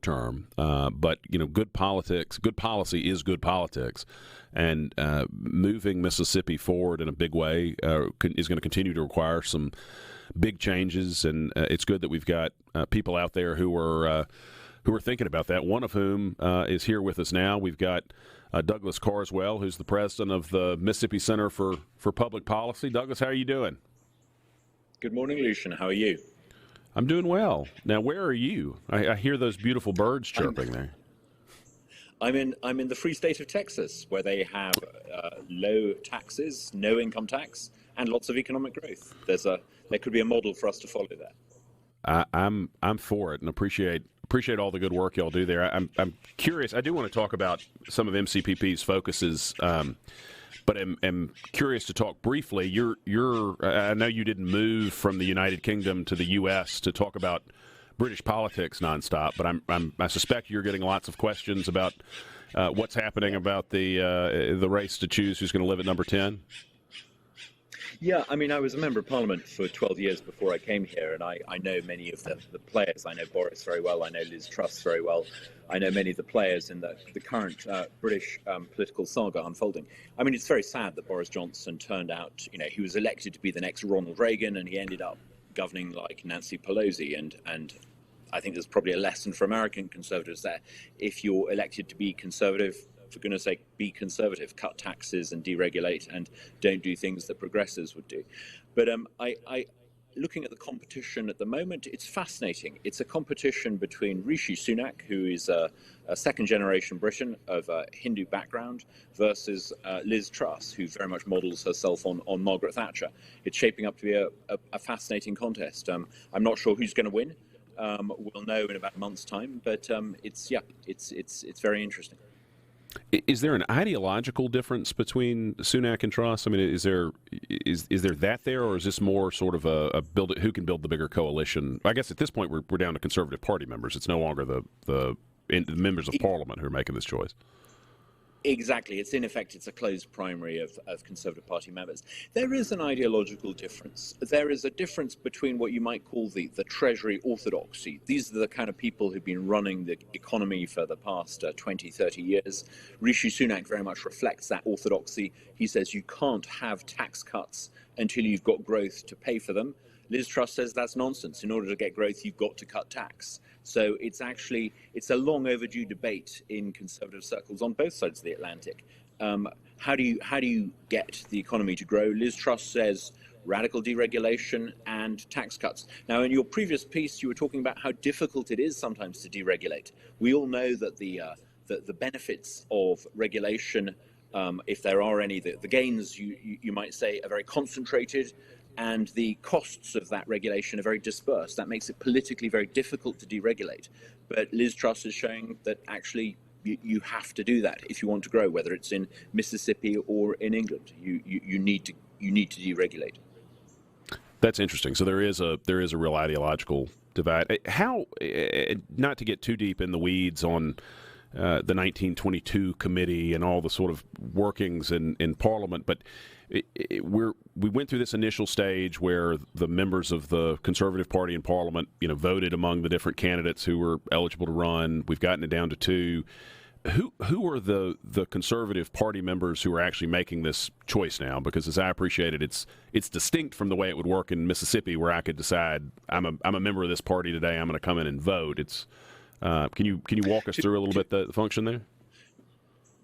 term, but good politics, good policy is good politics, and moving Mississippi forward in a big way is going to continue to require some big changes, and it's good that we've got people out there who are thinking about that. One of whom is here with us now. We've got Douglas Carswell, who's the president of the Mississippi Center for Public Policy. Douglas, how are you doing? Good morning, Lucien. How are you? I'm doing well. Now, where are you? I hear those beautiful birds chirping there. I'm in the free state of Texas, where they have low taxes, no income tax, and lots of economic growth. There could be a model for us to follow there. I'm for it, and appreciate all the good work y'all do there. I'm curious. I do want to talk about some of MCPP's focuses, but I'm curious to talk briefly. I know you didn't move from the United Kingdom to the U.S. to talk about British politics nonstop, but I suspect you're getting lots of questions about what's happening about the race to choose who's going to live at number 10. Yeah, I mean, I was a member of Parliament for 12 years before I came here, and I know many of the players. I know Boris very well. I know Liz Truss very well. I know many of the players in the current British political saga unfolding. I mean, it's very sad that Boris Johnson turned out, he was elected to be the next Ronald Reagan, and he ended up governing like Nancy Pelosi. And I think there's probably a lesson for American conservatives there. If you're elected to be conservative, for goodness sake, be conservative, cut taxes and deregulate, and don't do things that progressives would do. But looking at the competition at the moment, it's fascinating. It's a competition between Rishi Sunak, who is a second-generation Briton of a Hindu background, versus Liz Truss, who very much models herself on Margaret Thatcher. It's shaping up to be a fascinating contest. I'm not sure who's going to win. We'll know in about a month's time, but it's very interesting. Is there an ideological difference between Sunak and Truss? I mean, is there that there, or is this more sort of a who can build the bigger coalition? I guess at this point we're down to Conservative Party members. It's no longer the members of Parliament who are making this choice. Exactly. It's a closed primary of Conservative Party members. There is an ideological difference. There is a difference between what you might call the Treasury orthodoxy. These are the kind of people who've been running the economy for the past 20, 30 years. Rishi Sunak very much reflects that orthodoxy. He says you can't have tax cuts until you've got growth to pay for them. Liz Truss says that's nonsense. In order to get growth, you've got to cut tax. So it's a long overdue debate in conservative circles on both sides of the Atlantic. How do you get the economy to grow? Liz Truss says radical deregulation and tax cuts. Now, in your previous piece, you were talking about how difficult it is sometimes to deregulate. We all know that the benefits of regulation, if there are any, the gains you might say are very concentrated, and the costs of that regulation are very dispersed. That makes it politically very difficult to deregulate. But Liz Truss is showing that actually you have to do that if you want to grow, whether it's in Mississippi or in England. You need to deregulate. That's interesting. So there is a real ideological divide. How, not to get too deep in the weeds on the 1922 committee and all the sort of workings in Parliament, but we went through this initial stage where the members of the Conservative Party in Parliament, voted among the different candidates who were eligible to run. We've gotten it down to 2. Who are the Conservative Party members who are actually making this choice now? Because as I appreciate it, it's distinct from the way it would work in Mississippi, where I could decide I'm a member of this party today. I'm going to come in and vote. It's can you walk us through a little bit the function there?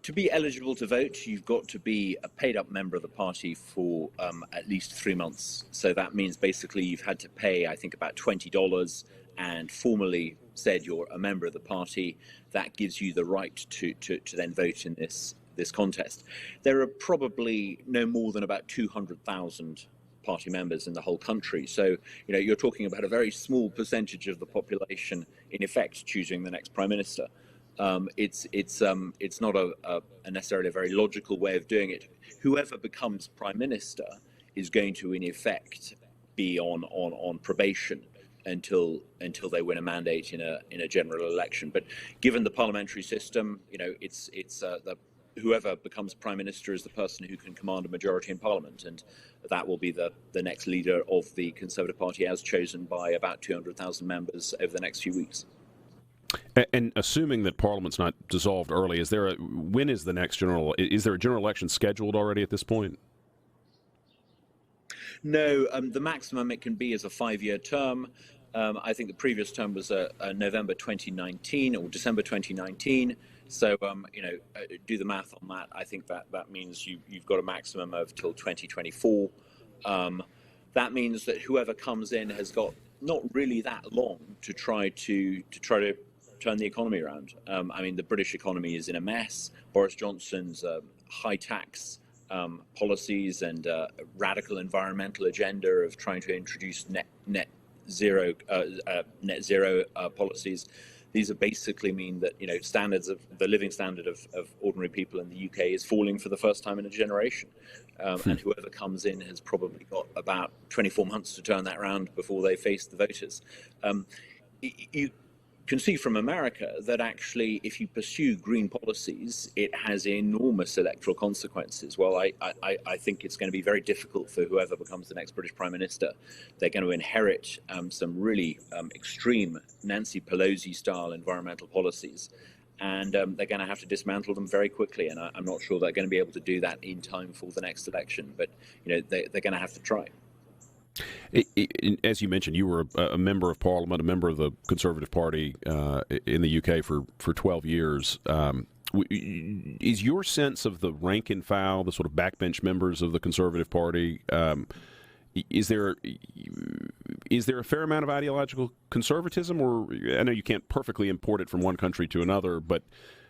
To be eligible to vote, you've got to be a paid-up member of the party for at least 3 months. So that means basically you've had to pay, I think, about $20 and formally said you're a member of the party. That gives you the right to then vote in this contest. There are probably no more than about 200,000 party members in the whole country. So, you're talking about a very small percentage of the population, in effect, choosing the next prime minister. It's not a necessarily a very logical way of doing it. Whoever becomes prime minister is going to, in effect, be on probation until they win a mandate in a general election. But given the parliamentary system, whoever becomes prime minister is the person who can command a majority in Parliament, and that will be the next leader of the Conservative Party, as chosen by about 200,000 members over the next few weeks. And assuming that Parliament's not dissolved early, when is the next is there a general election scheduled already at this point? No, the maximum it can be is a 5-year term. I think the previous term was November 2019 or December 2019. So, do the math on that. I think that means you've got a maximum of till 2024. That means that whoever comes in has got not really that long to try to turn the economy around. The British economy is in a mess. Boris Johnson's high tax policies and radical environmental agenda of trying to introduce net zero policies. These are basically mean that the living standard of ordinary people in the UK is falling for the first time in a generation, and whoever comes in has probably got about 24 months to turn that around before they face the voters. You can see from America that actually, if you pursue green policies, it has enormous electoral consequences. Well, I think it's going to be very difficult for whoever becomes the next British Prime Minister. They're going to inherit some really extreme Nancy Pelosi-style environmental policies, and they're going to have to dismantle them very quickly. And I'm not sure they're going to be able to do that in time for the next election, but they're going to have to try. As you mentioned, you were a member of Parliament, a member of the Conservative Party in the UK for 12 years. Is your sense of the rank and file, the sort of backbench members of the Conservative Party, is there a fair amount of ideological conservatism? Or I know you can't perfectly import it from one country to another, but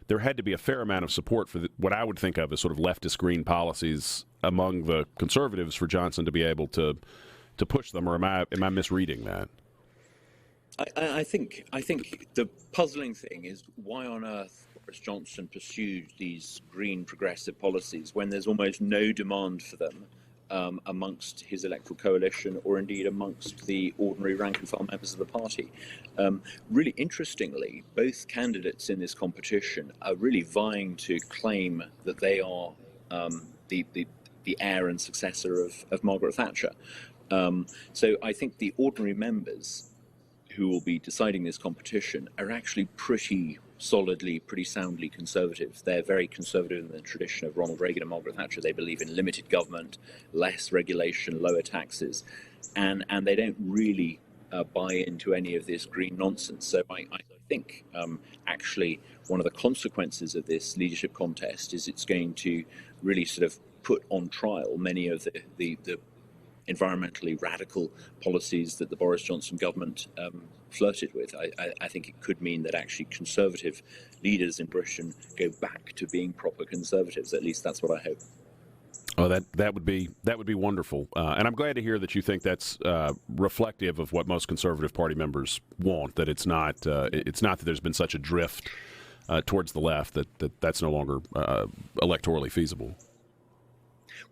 there had to be a fair amount of support for what I would think of as sort of leftist green policies among the Conservatives for Johnson to be able to push them, or am I misreading that? I think the puzzling thing is why on earth Boris Johnson pursued these green progressive policies when there's almost no demand for them amongst his electoral coalition, or indeed amongst the ordinary rank and file members of the party. Really interestingly, both candidates in this competition are really vying to claim that they are the heir and successor of Margaret Thatcher. So I think the ordinary members who will be deciding this competition are actually pretty solidly, pretty soundly conservative. They're very conservative in the tradition of Ronald Reagan and Margaret Thatcher. They believe in limited government, less regulation, lower taxes, and they don't really buy into any of this green nonsense. So I think actually one of the consequences of this leadership contest is it's going to really sort of put on trial many of the environmentally radical policies that the Boris Johnson government flirted with. I think it could mean that actually conservative leaders in Britain go back to being proper conservatives. At least that's what I hope. Oh, that would be wonderful, and I'm glad to hear that you think that's reflective of what most Conservative Party members want. That it's not that there's been such a drift towards the left that's no longer electorally feasible.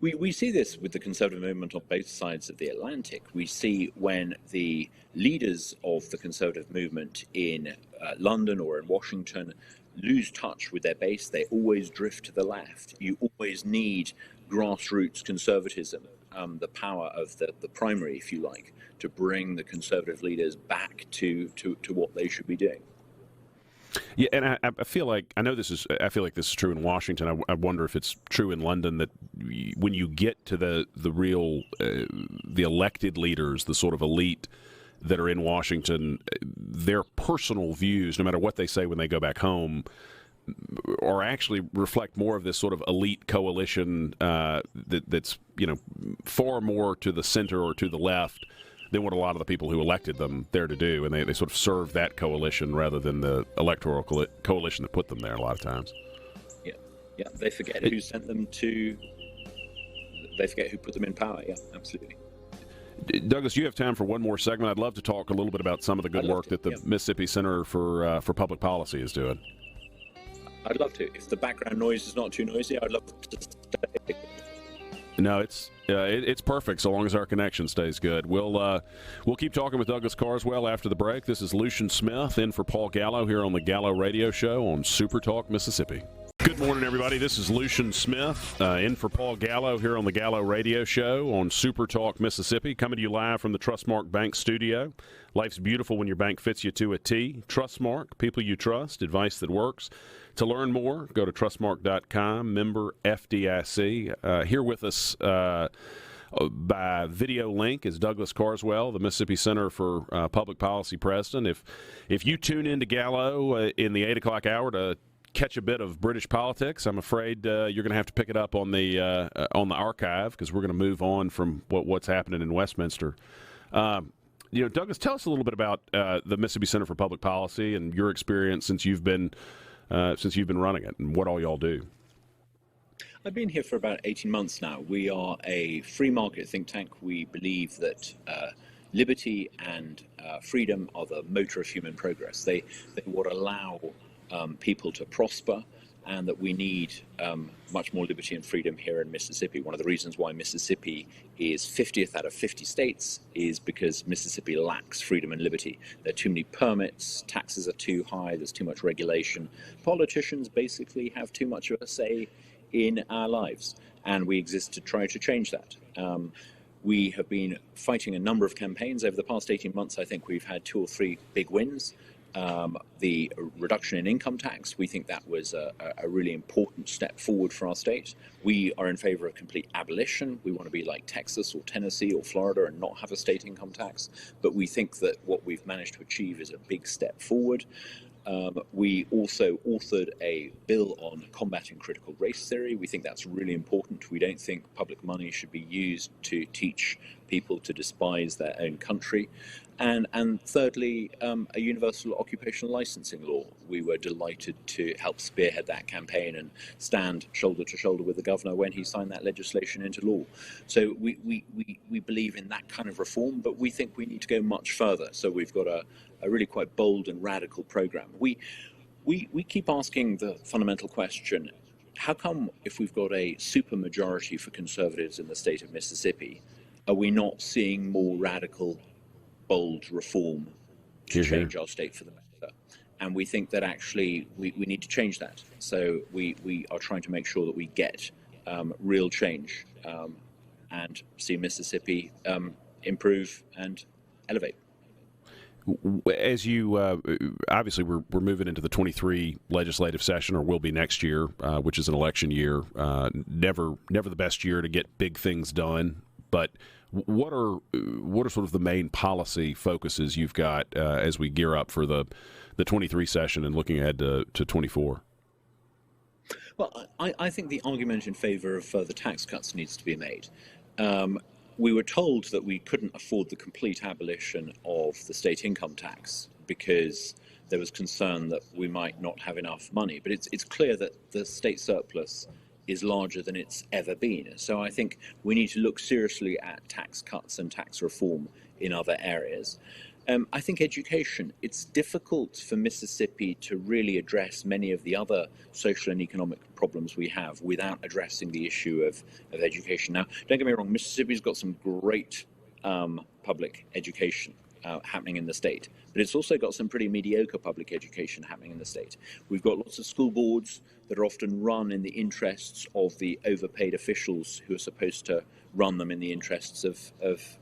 We see this with the Conservative movement on both sides of the Atlantic. We see when the leaders of the Conservative movement in London or in Washington lose touch with their base, they always drift to the left. You always need grassroots conservatism, the power of the primary, if you like, to bring the Conservative leaders back to what they should be doing. Yeah, and I feel like this is true in Washington. I wonder if it's true in London, that when you get to the real the elected leaders, the sort of elite that are in Washington, their personal views, no matter what they say when they go back home, or actually reflect more of this sort of elite coalition that's far more to the center or to the left than what a lot of the people who elected them there to do, and they sort of serve that coalition rather than the electoral coalition that put them there a lot of times. Yeah, they forget who sent them to. They forget who put them in power. Yeah, absolutely. Douglas, you have time for one more segment. I'd love to talk a little bit about some of the good work that the Mississippi Center for Public Policy is doing. I'd love to. If the background noise is not too noisy, I'd love to stay. No, it's perfect so long as our connection stays good. We'll keep talking with Douglas Carswell after the break. This is Lucien Smith in for Paul Gallo here on the Gallo Radio Show on SuperTalk Mississippi. Good morning, everybody. This is Lucien Smith, in for Paul Gallo here on the Gallo Radio Show on SuperTalk, Mississippi, coming to you live from the Trustmark Bank studio. Life's beautiful when your bank fits you to a T. Trustmark, people you trust, advice that works. To learn more, go to trustmark.com, member FDIC. Here with us by video link is Douglas Carswell, the Mississippi Center for Public Policy president. If you tune into Gallo in the 8 o'clock hour to catch a bit of British politics, I'm afraid you're going to have to pick it up on the archive, because we're going to move on from what's happening in Westminster. Douglas, tell us a little bit about the Mississippi Center for Public Policy and your experience since you've been running it, and what all y'all do. I've been here for about 18 months now. We are a free market think tank. We believe that liberty and freedom are the motor of human progress. They would allow people to prosper, and that we need much more liberty and freedom here in Mississippi. One of the reasons why Mississippi is 50th out of 50 states is because Mississippi lacks freedom and liberty. There are too many permits, taxes are too high, there's too much regulation. Politicians basically have too much of a say in our lives, and we exist to try to change that. We have been fighting a number of campaigns over the past 18 months. I think we've had 2 or 3 big wins. The reduction in income tax, we think that was a really important step forward for our state. We are in favor of complete abolition. We want to be like Texas or Tennessee or Florida and not have a state income tax. But we think that what we've managed to achieve is a big step forward. We also authored a bill on combating critical race theory. We think that's really important. We don't think public money should be used to teach people to despise their own country. And thirdly, a universal occupational licensing law. We were delighted to help spearhead that campaign and stand shoulder to shoulder with the governor when he signed that legislation into law. So we believe in that kind of reform, but we think we need to go much further. So we've got a really quite bold and radical program. We keep asking the fundamental question: how come, if we've got a supermajority for conservatives in the state of Mississippi, are we not seeing more radical, bold reform to change our state for the better? And we think that actually we need to change that. So we are trying to make sure that we get real change and see Mississippi improve and elevate. As you obviously, we're moving into the 23 legislative session, or will be next year, which is an election year. Never the best year to get big things done. But what are sort of the main policy focuses you've got as we gear up for the 23 session and looking ahead to 24? Well, I think the argument in favor of further tax cuts needs to be made. We were told that we couldn't afford the complete abolition of the state income tax because there was concern that we might not have enough money. But it's clear that the state surplus is larger than it's ever been. So I think we need to look seriously at tax cuts and tax reform in other areas. I think education, it's difficult for Mississippi to really address many of the other social and economic problems we have without addressing the issue of education. Now, don't get me wrong, Mississippi's got some great public education happening in the state, but it's also got some pretty mediocre public education happening in the state. We've got lots of school boards that are often run in the interests of the overpaid officials who are supposed to run them in the interests of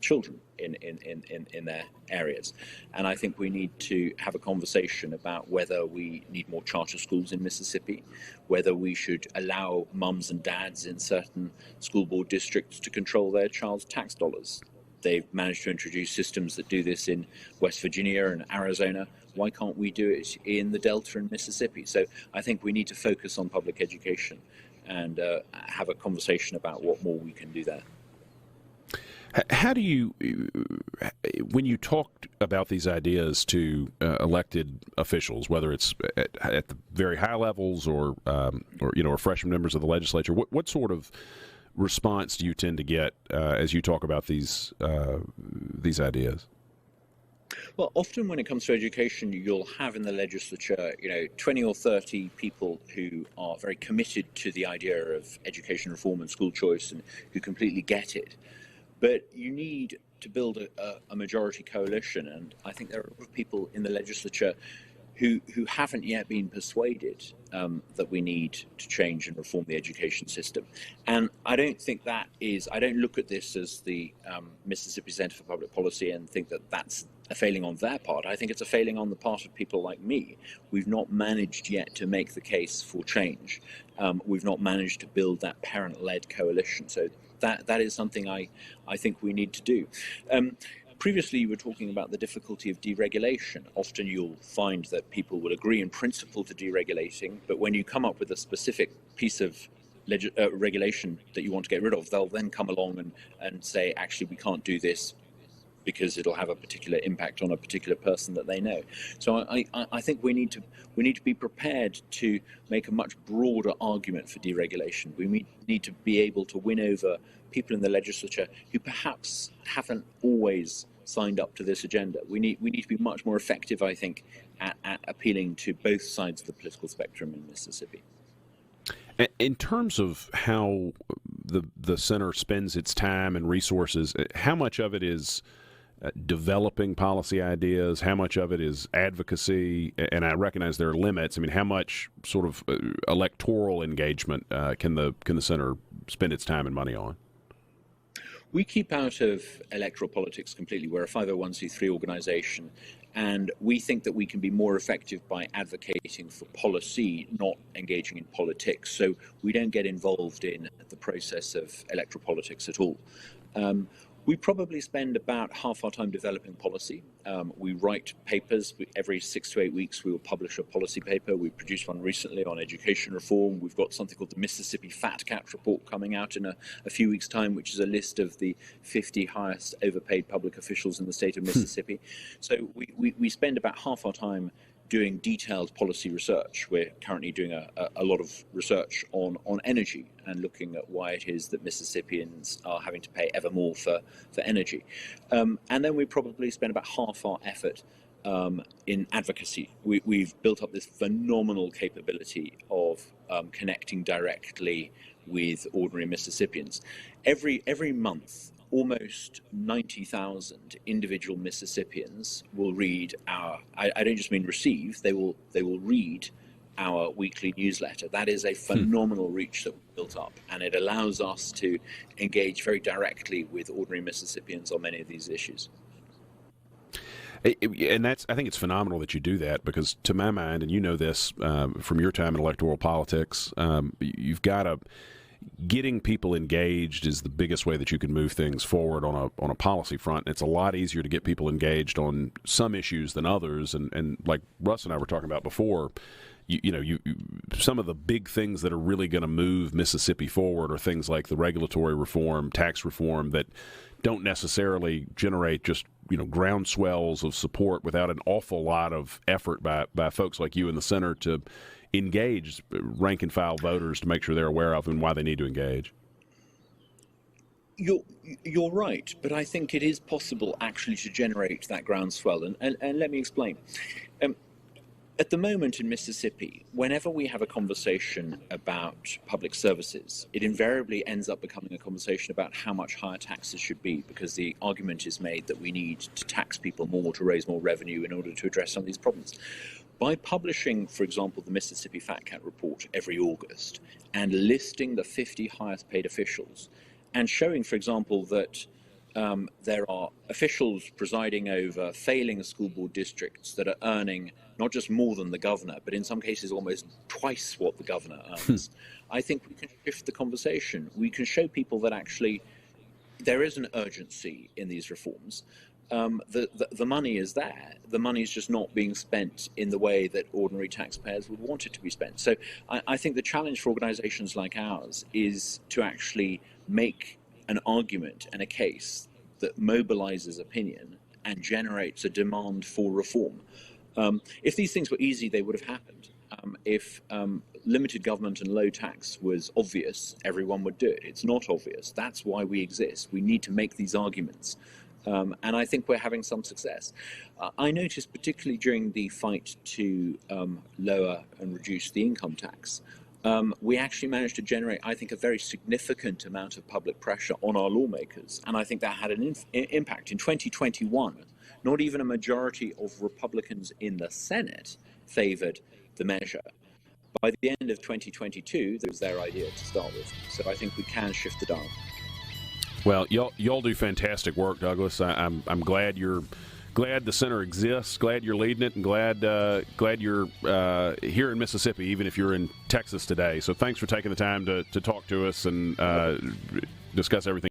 children in their areas. And I think we need to have a conversation about whether we need more charter schools in Mississippi, whether we should allow mums and dads in certain school board districts to control their child's tax dollars. They've managed to introduce systems that do this in West Virginia and Arizona. Why can't we do it in the Delta and Mississippi? So I think we need to focus on public education and have a conversation about what more we can do there. How do you, when you talk about these ideas to elected officials, whether it's at the very high levels or freshman members of the legislature, what sort of response do you tend to get as you talk about these ideas? Well, often when it comes to education, you'll have in the legislature, 20 or 30 people who are very committed to the idea of education reform and school choice and who completely get it. But you need to build a majority coalition, and I think there are people in the legislature who haven't yet been persuaded that we need to change and reform the education system. And I don't think I don't look at this as the Mississippi Center for Public Policy and think that that's a failing on their part. I think it's a failing on the part of people like me. We've not managed yet to make the case for change. We've not managed to build that parent-led coalition. So that is something I think we need to do. Previously, you were talking about the difficulty of deregulation. Often you'll find that people will agree in principle to deregulating, but when you come up with a specific piece of regulation that you want to get rid of, they'll then come along and say, actually, we can't do this because it'll have a particular impact on a particular person that they know. So I think we need to be prepared to make a much broader argument for deregulation. We need to be able to win over people in the legislature who perhaps haven't always signed up to this agenda. We need to be much more effective, I think, at appealing to both sides of the political spectrum in Mississippi. In terms of how the center spends its time and resources, how much of it is developing policy ideas, how much of it is advocacy, and I recognize there are limits. I mean, how much sort of electoral engagement can the center spend its time and money on? We keep out of electoral politics completely. We're a 501c3 organization, and we think that we can be more effective by advocating for policy, not engaging in politics. So we don't get involved in the process of electoral politics at all. We probably spend about half our time developing policy. We write papers. Every 6 to 8 weeks, we will publish a policy paper. We produced one recently on education reform. We've got something called the Mississippi Fat Cat Report coming out in a few weeks' time, which is a list of the 50 highest overpaid public officials in the state of Mississippi. So we spend about half our time doing detailed policy research. We're currently doing a lot of research on energy and looking at why it is that Mississippians are having to pay ever more for energy. And then we probably spend about half our effort in advocacy. We've built up this phenomenal capability of connecting directly with ordinary Mississippians. Every month, almost 90,000 individual Mississippians will read I don't just mean receive, they will read our weekly newsletter. That is a phenomenal reach that we've built up, and it allows us to engage very directly with ordinary Mississippians on many of these issues. And I think it's phenomenal that you do that, because to my mind, and you know this from your time in electoral politics, you've got to getting people engaged is the biggest way that you can move things forward on a policy front. And it's a lot easier to get people engaged on some issues than others. And like Russ and I were talking about before, some of the big things that are really going to move Mississippi forward are things like the regulatory reform, tax reform, that don't necessarily generate just groundswells of support without an awful lot of effort by folks like you in the center to engage rank and file voters to make sure they're aware of and why they need to engage. You're right, but I think it is possible actually to generate that groundswell, and let me explain. At the moment in Mississippi, whenever we have a conversation about public services, it invariably ends up becoming a conversation about how much higher taxes should be, because the argument is made that we need to tax people more to raise more revenue in order to address some of these problems. By publishing, for example, the Mississippi Fat Cat Report every August and listing the 50 highest paid officials and showing, for example, that there are officials presiding over failing school board districts that are earning not just more than the governor, but in some cases almost twice what the governor earns. I think we can shift the conversation. We can show people that actually there is an urgency in these reforms. The money is there. The money is just not being spent in the way that ordinary taxpayers would want it to be spent. So I think the challenge for organizations like ours is to actually make an argument and a case that mobilizes opinion and generates a demand for reform. If these things were easy, they would have happened. If limited government and low tax was obvious, everyone would do it. It's not obvious. That's why we exist. We need to make these arguments. And I think we're having some success. I noticed, particularly during the fight to lower and reduce the income tax, we actually managed to generate, I think, a very significant amount of public pressure on our lawmakers. And I think that had an impact. In 2021, not even a majority of Republicans in the Senate favoured the measure. By the end of 2022, that was their idea to start with. So I think we can shift the dial. Well, y'all do fantastic work, Douglas. I'm glad glad the center exists. Glad you're leading it, and glad you're here in Mississippi, even if you're in Texas today. So thanks for taking the time to talk to us and discuss everything.